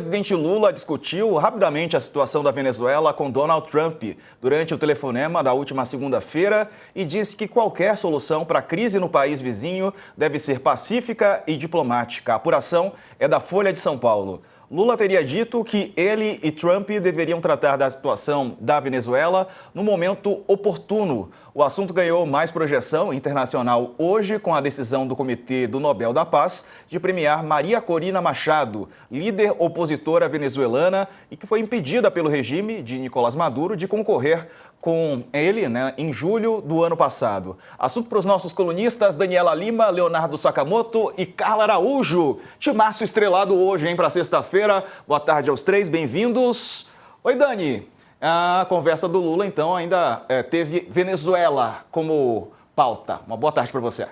O presidente Lula discutiu rapidamente a situação da Venezuela com Donald Trump durante o telefonema da última segunda-feira e disse que qualquer solução para a crise no país vizinho deve ser pacífica e diplomática. A apuração é da Folha de São Paulo. Lula teria dito que ele e Trump deveriam tratar da situação da Venezuela no momento oportuno. O assunto ganhou mais projeção internacional hoje com a decisão do Comitê do Nobel da Paz de premiar Maria Corina Machado, líder opositora venezuelana e que foi impedida pelo regime de Nicolás Maduro de concorrer com ele, em julho do ano passado. Assunto para os nossos colunistas Daniela Lima, Leonardo Sakamoto e Carla Araújo. Timaço estrelado hoje, para sexta-feira. Boa tarde aos três, bem-vindos. Oi, Dani. A conversa do Lula, então, ainda teve Venezuela como pauta. Uma boa tarde para você.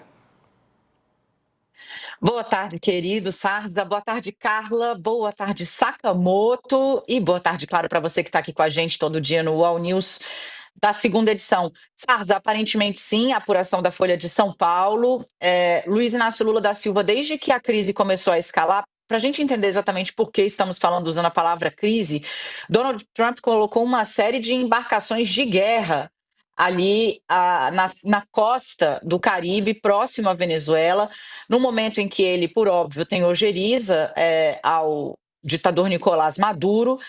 Boa tarde, querido Sarza. Boa tarde, Carla. Boa tarde, Sakamoto. E boa tarde, claro, para você que está aqui com a gente todo dia no UOL News da segunda edição. Sarza, aparentemente sim, a apuração da Folha de São Paulo. Luiz Inácio Lula da Silva, desde que a crise começou a escalar, para a gente entender exatamente por que estamos falando usando a palavra crise, Donald Trump colocou uma série de embarcações de guerra ali na costa do Caribe, próximo à Venezuela, no momento em que ele, por óbvio, tem ojeriza ao ditador Nicolás Maduro,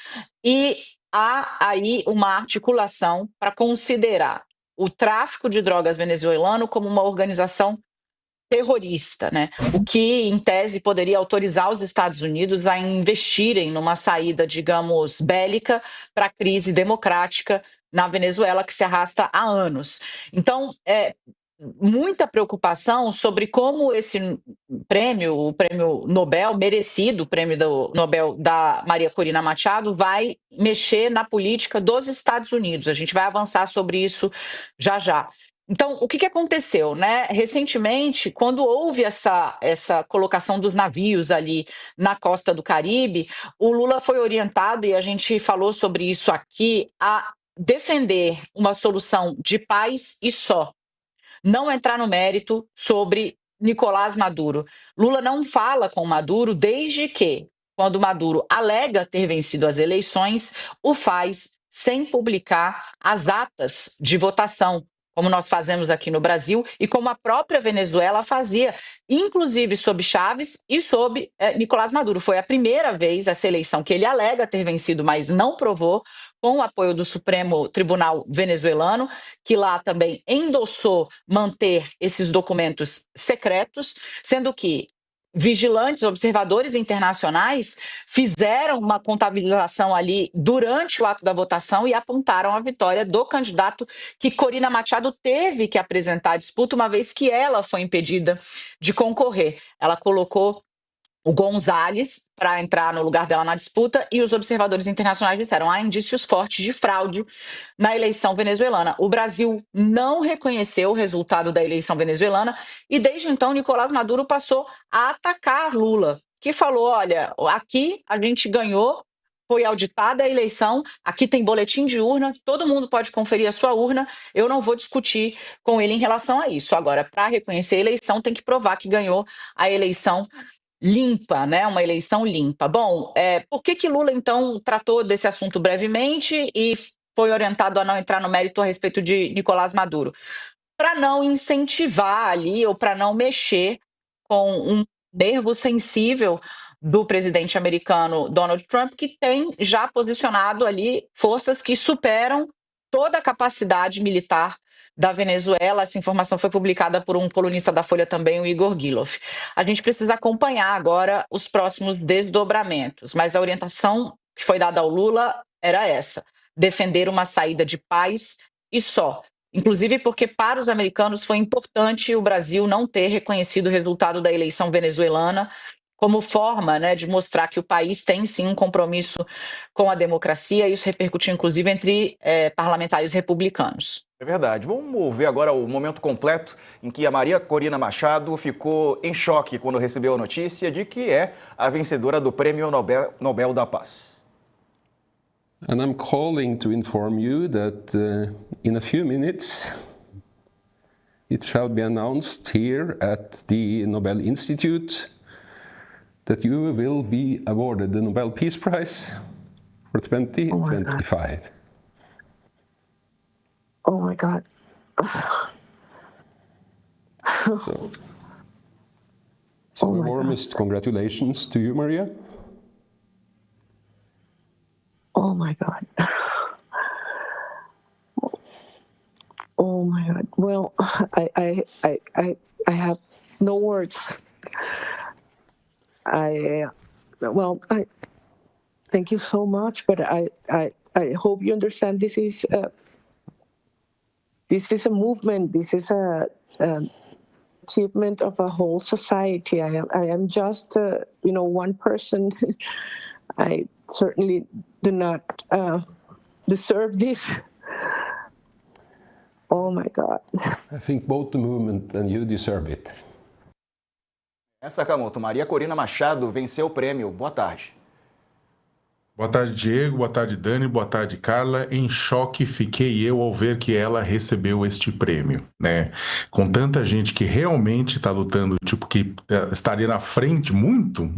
e há aí uma articulação para considerar o tráfico de drogas venezuelano como uma organização terrorista, né? O que, em tese, poderia autorizar os Estados Unidos a investirem numa saída, digamos, bélica para a crise democrática na Venezuela, que se arrasta há anos. Então, muita preocupação sobre como esse prêmio, o prêmio Nobel, merecido, o prêmio do Nobel da Maria Corina Machado, vai mexer na política dos Estados Unidos. A gente vai avançar sobre isso já já. Então, o que aconteceu, né? Recentemente, quando houve essa colocação dos navios ali na costa do Caribe, o Lula foi orientado, e a gente falou sobre isso aqui, a defender uma solução de paz e só. Não entrar no mérito sobre Nicolás Maduro. Lula não fala com Maduro desde que, quando Maduro alega ter vencido as eleições, o faz sem publicar as atas de votação, como nós fazemos aqui no Brasil e como a própria Venezuela fazia, inclusive sob Chávez e sob Nicolás Maduro. Foi a primeira vez essa eleição que ele alega ter vencido, mas não provou, com o apoio do Supremo Tribunal venezuelano, que lá também endossou manter esses documentos secretos, sendo que vigilantes, observadores internacionais fizeram uma contabilização ali durante o ato da votação e apontaram a vitória do candidato que Corina Machado teve que apresentar a disputa, uma vez que ela foi impedida de concorrer. Ela colocou o Gonzalez para entrar no lugar dela na disputa, e os observadores internacionais disseram: há indícios fortes de fraude na eleição venezuelana. O Brasil não reconheceu o resultado da eleição venezuelana e desde então Nicolás Maduro passou a atacar Lula, que falou: olha, aqui a gente ganhou, foi auditada a eleição, aqui tem boletim de urna, todo mundo pode conferir a sua urna, eu não vou discutir com ele em relação a isso. Agora, para reconhecer a eleição, tem que provar que ganhou a eleição limpa, né? Uma eleição limpa. Bom, por que Lula, então, tratou desse assunto brevemente e foi orientado a não entrar no mérito a respeito de Nicolás Maduro? Para não incentivar ali, ou para não mexer com um nervo sensível do presidente americano Donald Trump, que tem já posicionado ali forças que superam toda a capacidade militar da Venezuela. Essa informação foi publicada por um colunista da Folha também, o Igor Giloff. A gente precisa acompanhar agora os próximos desdobramentos, mas a orientação que foi dada ao Lula era essa: defender uma saída de paz e só. Inclusive porque para os americanos foi importante o Brasil não ter reconhecido o resultado da eleição venezuelana como forma, né, de mostrar que o país tem sim um compromisso com a democracia. Isso repercutiu inclusive entre parlamentares republicanos. É verdade. Vamos ver agora o momento completo em que a Maria Corina Machado ficou em choque quando recebeu a notícia de que é a vencedora do Prêmio Nobel da Paz. And I'm calling to inform you that in a few minutes it shall be announced here at the Nobel Institute that you will be awarded the Nobel Peace Prize for 2025. Oh my God. So the warmest congratulations to you, Maria. Oh my God. Oh my God. Well, I have no words. I thank you so much, but I hope you understand this is a movement. This is a achievement of a whole society. I am just one person. I certainly do not deserve this. Oh my God. I think both the movement and you deserve it. Sakamoto, Maria Corina Machado venceu o prêmio. Boa tarde. Boa tarde, Diego. Boa tarde, Dani. Boa tarde, Carla. Em choque fiquei eu ao ver que ela recebeu este prêmio, né? Com tanta gente que realmente está lutando, tipo, que estaria na frente, muito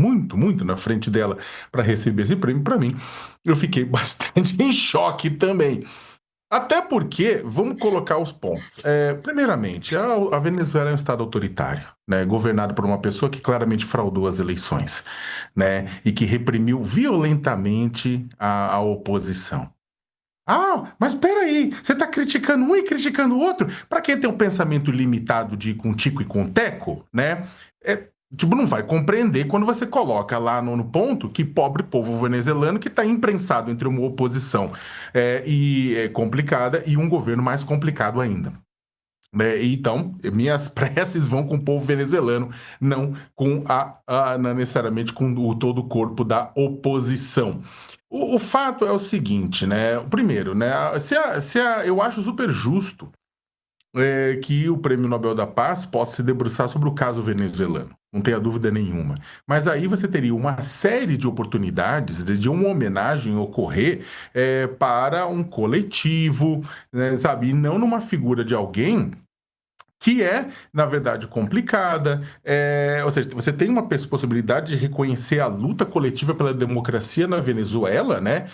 na frente dela para receber esse prêmio, para mim, eu fiquei bastante em choque também. Até porque, vamos colocar os pontos. Primeiramente, a Venezuela é um estado autoritário, né, governado por uma pessoa que claramente fraudou as eleições, né, e que reprimiu violentamente a oposição. Ah, mas peraí, você está criticando um e criticando o outro? Para quem tem um pensamento limitado de com tico e com teco, né, não vai compreender quando você coloca lá no ponto que pobre povo venezuelano que está imprensado entre uma oposição complicada e um governo mais complicado ainda. Então, minhas preces vão com o povo venezuelano, não com não necessariamente com todo o corpo da oposição. O fato é o seguinte, né? Primeiro, né? Eu acho super justo que o Prêmio Nobel da Paz possa se debruçar sobre o caso venezuelano, não tenha dúvida nenhuma. Mas aí você teria uma série de oportunidades de uma homenagem ocorrer para um coletivo, né, sabe? E não numa figura de alguém que é, na verdade, complicada. Ou seja, você tem uma possibilidade de reconhecer a luta coletiva pela democracia na Venezuela, né?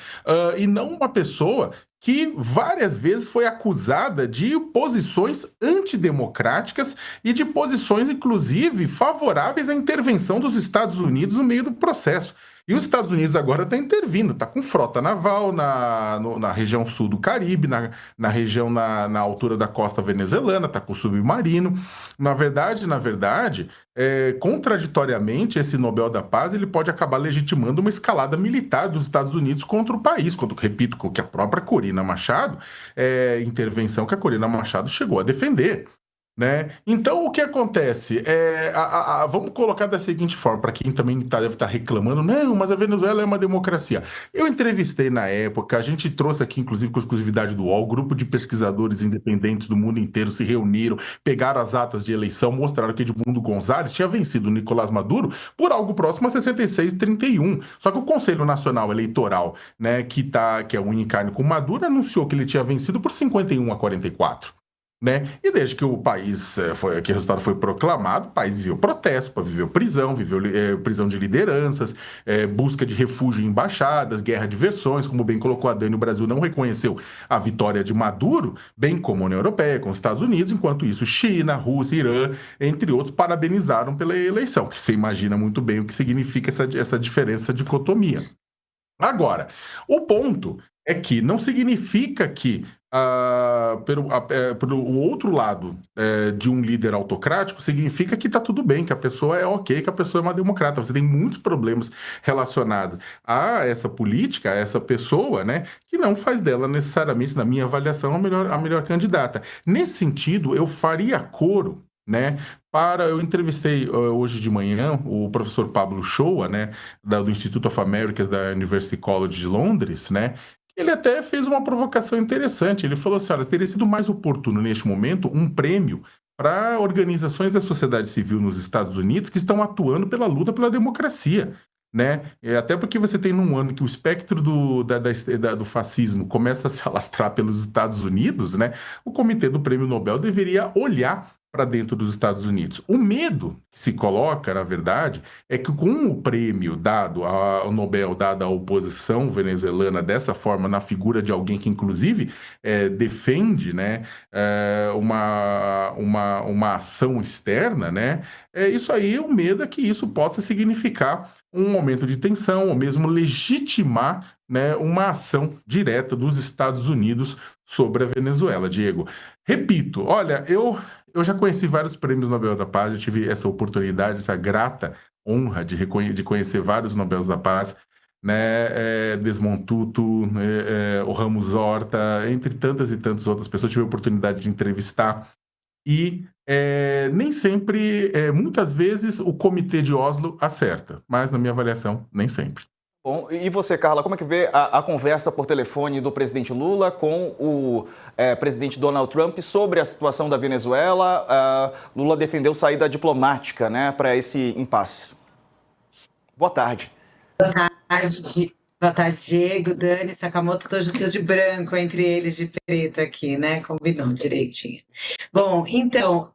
E não uma pessoa que várias vezes foi acusada de posições antidemocráticas e de posições, inclusive, favoráveis à intervenção dos Estados Unidos no meio do processo. E os Estados Unidos agora está intervindo, está com frota naval na região sul do Caribe, na região na altura da costa venezuelana, está com submarino. Na verdade, contraditoriamente, esse Nobel da Paz ele pode acabar legitimando uma escalada militar dos Estados Unidos contra o país, repito, com que a própria Corina Machado, intervenção que a Corina Machado chegou a defender. Né? Então, o que acontece? Vamos colocar da seguinte forma, para quem também deve estar reclamando, não, mas a Venezuela é uma democracia. Eu entrevistei na época, a gente trouxe aqui, inclusive com exclusividade do UOL, grupo de pesquisadores independentes do mundo inteiro se reuniram, pegaram as atas de eleição, mostraram que Edmundo González tinha vencido o Nicolás Maduro por algo próximo a 66-31. Só que o Conselho Nacional Eleitoral, né, que é unha em carne com Maduro, anunciou que ele tinha vencido por 51-44. Né? E desde que o resultado foi proclamado, o país viveu protesto, viveu prisão de lideranças, busca de refúgio em embaixadas, guerra de versões, como bem colocou a Dani, o Brasil não reconheceu a vitória de Maduro, bem como a União Europeia, com os Estados Unidos, enquanto isso China, Rússia, Irã, entre outros, parabenizaram pela eleição, que você imagina muito bem o que significa essa diferença, essa dicotomia. Agora, o ponto é que não significa que pelo outro lado de um líder autocrático, significa que está tudo bem, que a pessoa é ok, que a pessoa é uma democrata. Você tem muitos problemas relacionados a essa política, a essa pessoa, né, que não faz dela necessariamente, na minha avaliação, a melhor candidata. Nesse sentido, eu faria coro, né, eu entrevistei hoje de manhã o professor Pablo Shoa, né, do Institute of Americas da University College de Londres, né. Ele até fez uma provocação interessante. Ele falou assim, olha, teria sido mais oportuno neste momento um prêmio para organizações da sociedade civil nos Estados Unidos que estão atuando pela luta pela democracia, né? Até porque você tem num ano que o espectro do fascismo começa a se alastrar pelos Estados Unidos, né? O Comitê do Prêmio Nobel deveria olhar para dentro dos Estados Unidos. O medo que se coloca, na verdade, é que com o prêmio dado, o Nobel dado à oposição venezuelana dessa forma, na figura de alguém que, inclusive, defende, né, uma ação externa, né, isso aí, o medo é que isso possa significar um aumento de tensão, ou mesmo legitimar, né, uma ação direta dos Estados Unidos sobre a Venezuela, Diego. Repito, olha, eu já conheci vários prêmios Nobel da Paz, eu tive essa oportunidade, essa grata honra de conhecer vários Nobel da Paz, né, Desmond Tutu, o Ramos Horta, entre tantas e tantas outras pessoas, tive a oportunidade de entrevistar e nem sempre, muitas vezes, o Comitê de Oslo acerta, mas na minha avaliação, nem sempre. Bom, e você, Carla, como é que vê a conversa por telefone do presidente Lula com o presidente Donald Trump sobre a situação da Venezuela? Lula defendeu saída diplomática, né, para esse impasse. Boa tarde. Boa tarde, Diego, Dani, Sakamoto, tô de branco entre eles de preto aqui, né? Combinou direitinho. Bom, então,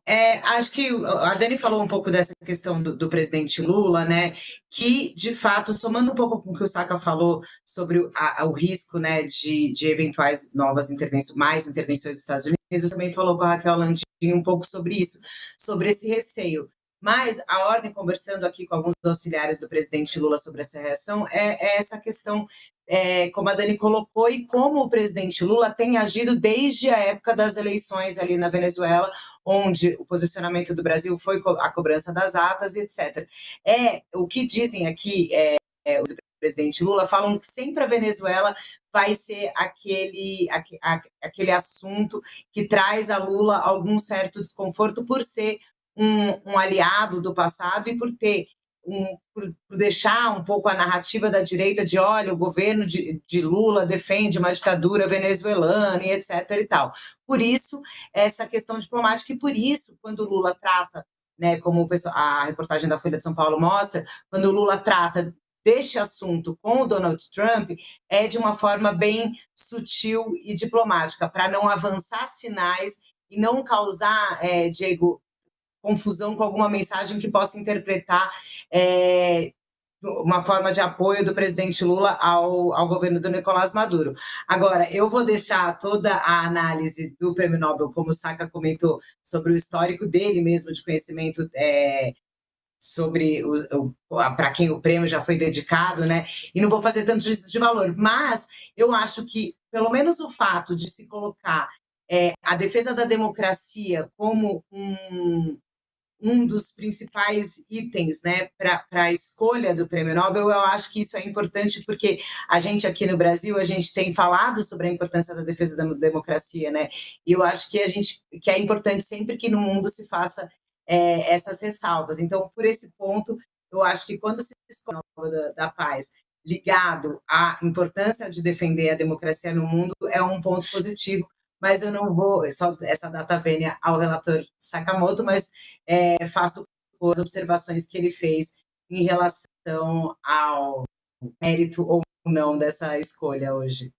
acho que a Dani falou um pouco dessa questão do presidente Lula, né? Que, de fato, somando um pouco com o que o Saka falou sobre o risco, né, de eventuais novas intervenções, mais intervenções dos Estados Unidos, também falou com a Raquel Landim um pouco sobre isso, sobre esse receio. Mas a ordem, conversando aqui com alguns auxiliares do presidente Lula sobre essa reação, é essa questão, como a Dani colocou, e como o presidente Lula tem agido desde a época das eleições ali na Venezuela, onde o posicionamento do Brasil foi a cobrança das atas, etc. O que dizem aqui, o presidente Lula, falam que sempre a Venezuela vai ser aquele assunto que traz a Lula algum certo desconforto por ser um aliado do passado e por deixar um pouco a narrativa da direita de, olha, o governo de Lula defende uma ditadura venezuelana e etc. e tal. Por isso, essa questão diplomática, e por isso, quando o Lula trata, né, como a reportagem da Folha de São Paulo mostra, quando o Lula trata deste assunto com o Donald Trump, é de uma forma bem sutil e diplomática, para não avançar sinais e não causar, Diego, confusão com alguma mensagem que possa interpretar uma forma de apoio do presidente Lula ao governo do Nicolás Maduro. Agora, eu vou deixar toda a análise do Prêmio Nobel, como o Saka comentou, sobre o histórico dele mesmo, de conhecimento sobre para quem o prêmio já foi dedicado, né? E não vou fazer tanto juízo de valor, mas eu acho que, pelo menos o fato de se colocar a defesa da democracia como um dos principais itens, né, para a escolha do Prêmio Nobel, eu acho que isso é importante porque a gente aqui no Brasil, a gente tem falado sobre a importância da defesa da democracia, né, e eu acho que é importante sempre que no mundo se faça essas ressalvas. Então, por esse ponto, eu acho que quando se escolhe o Nobel da Paz ligado à importância de defender a democracia no mundo, é um ponto positivo, mas eu não vou, só essa data vênia ao relator Sakamoto, mas faço as observações que ele fez em relação ao mérito ou não dessa escolha hoje.